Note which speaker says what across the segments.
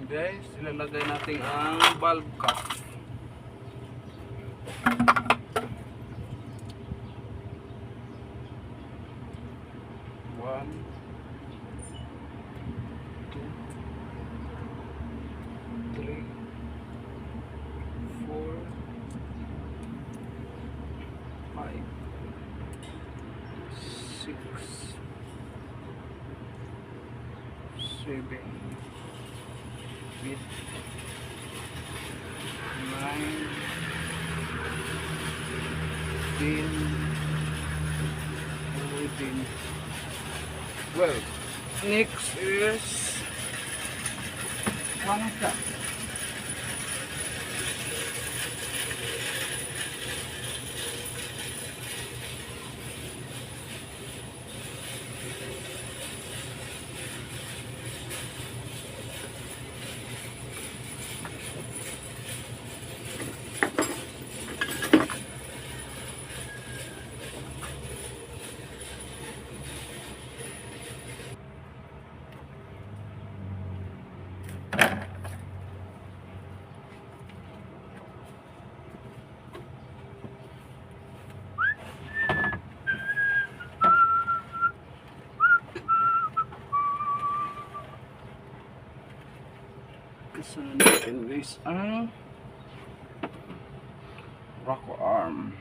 Speaker 1: Guys, ilalagay natin ang valve cap. One, two, three, four, five, six, seven, 8, 9, 10, 11, 12. Next is one of that. Kasunod natin guys ang rock arm.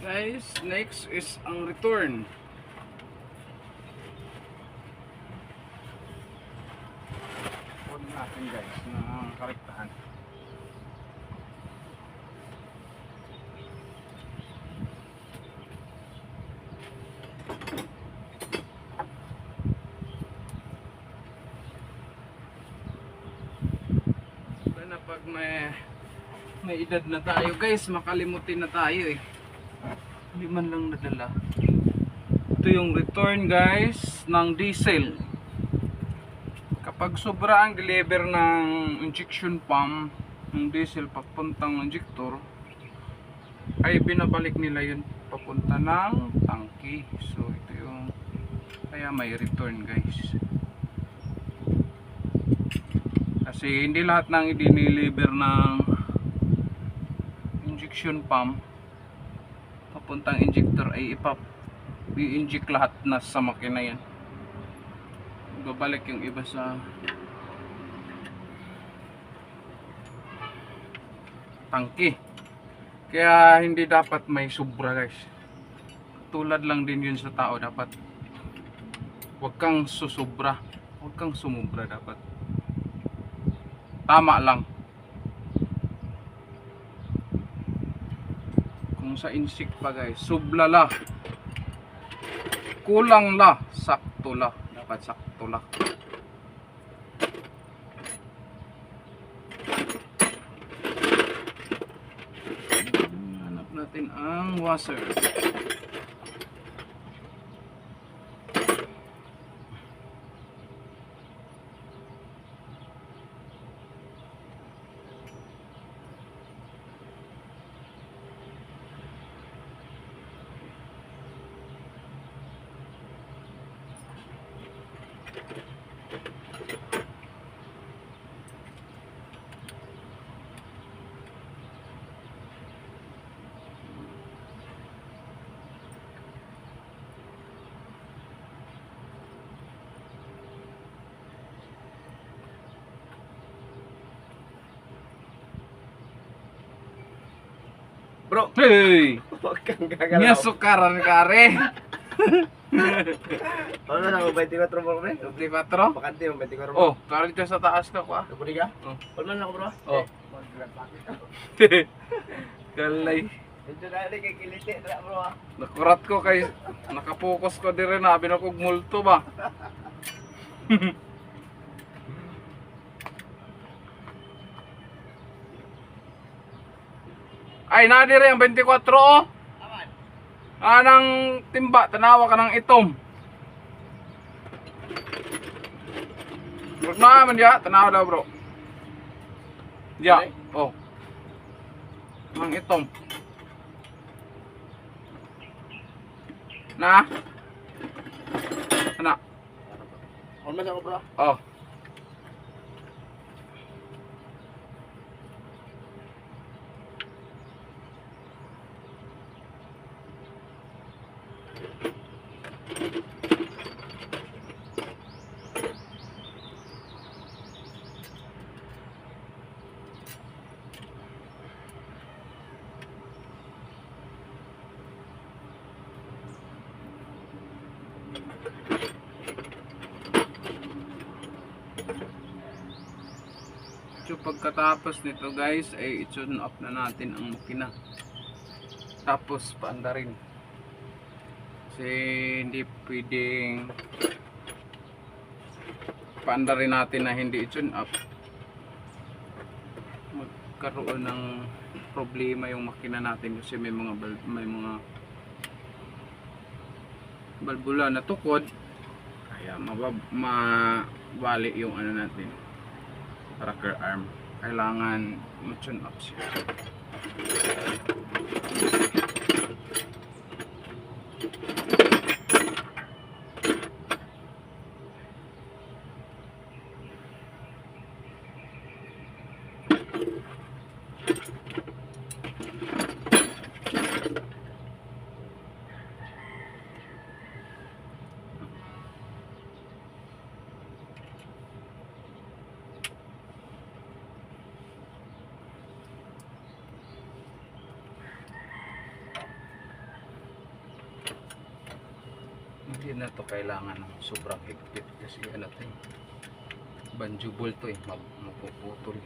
Speaker 1: Guys, next is ang return. Huwag natin guys na karektahan. Na pag may edad na tayo guys, makalimutin na tayo eh. Hindi man lang nadala. Ito yung return guys ng diesel. Kapag sobra ang deliver ng injection pump ng diesel papuntang injector, ay binabalik nila yun papunta ng tangke. So ito yung kaya may return guys. Kasi hindi lahat ng i-deliver ng injection pump papuntang injector ay i-inject lahat na sa makina yan. Babalik yung iba sa tangke. Kaya hindi dapat may sobra guys. Tulad lang din yun sa tao, dapat huwag kang susobra, huwag kang sumubra, dapat tama lang. Kung sa insik pa guys, subla la, kulang la, sakto la, dapat sakto la. Hanap natin ang washer.
Speaker 2: Bro,
Speaker 1: Hey!
Speaker 2: huwag kang
Speaker 1: Nga
Speaker 2: gagalaw.
Speaker 1: sukaran kare.
Speaker 2: Ano na, 24 bro, pre?
Speaker 1: 24?
Speaker 2: Bakante yung 24 bro.
Speaker 1: Oh, kare dito sa taas ka ko ah.
Speaker 2: Napuli ka?
Speaker 1: Oh.
Speaker 2: Palman ako bro.
Speaker 1: Oh. Galay.
Speaker 2: Medyo dali kay kiliti na bro ah.
Speaker 1: Nakurat ko kay nakapokus ko dire na abi na kog multo ba. Ay na dire ang 24 oh.
Speaker 2: Aman.
Speaker 1: Anang timba tanawa ka ng itom. Bro na man ya, tanawa daw bro. Ya, oh. Ang itom. Na? Ana.
Speaker 2: Palman ako bro.
Speaker 1: Oh. So pagkatapos nito guys ay i-tune off na natin ang makina. Tapos paandarin. Kasi hindi pwedeng paandarin natin na hindi i-tune off. Magkaroon ng problema yung makina natin kasi may mga balbula na tukod. Kaya mabali yung ano natin. Rocker arm, kailangan ma-tune up siya. Hindi na to kailangan ng sobrang higpit kasi ano to eh, banjubol to eh, mapuputol.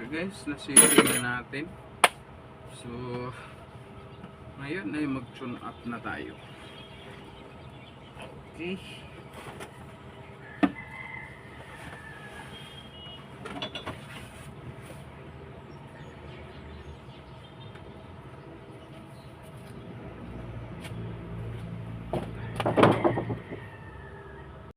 Speaker 1: Okay guys, nasitting na natin. So ngayon ay mag-tune up na tayo. Okay.